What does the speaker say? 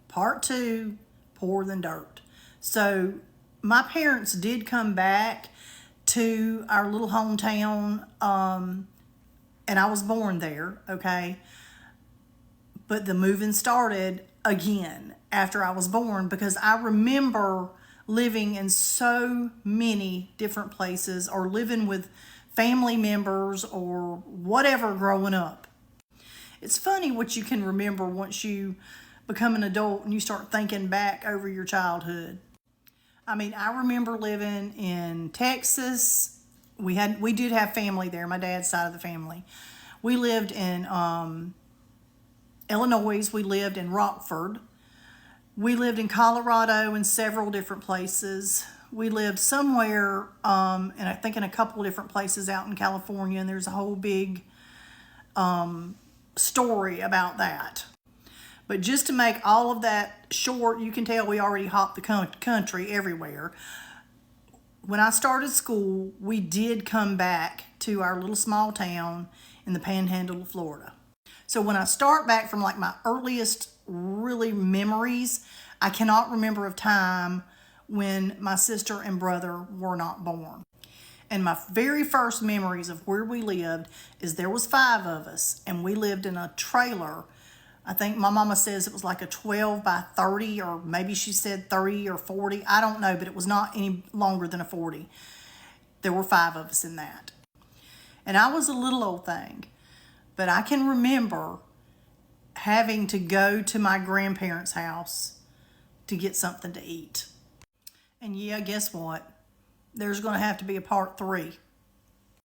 Part two, Poorer Than Dirt. So my parents did come back to our little hometown, and I was born there, okay? But the moving started again after I was born, because I remember living in so many different places or living with family members or whatever growing up. It's funny what you can remember once you become an adult and you start thinking back over your childhood. I mean, I remember living in Texas. We did have family there, my dad's side of the family. We lived in Illinois. We lived in Rockford. We lived in Colorado and several different places. We lived somewhere, and I think in a couple of different places out in California, and there's a whole big story about that. But just to make all of that short, you can tell we already hopped the country everywhere. When I started school, we did come back to our little small town in the Panhandle of Florida. So when I start back from like my earliest really memories, I cannot remember a time when my sister and brother were not born. And my very first memories of where we lived is there was 5 of us, and we lived in a trailer. I think my mama says it was like a 12 by 30, or maybe she said 30 or 40. I don't know, but it was not any longer than a 40. There were 5 of us in that. And I was a little old thing, but I can remember having to go to my grandparents' house to get something to eat. And yeah, guess what? There's going to have to be a part 3.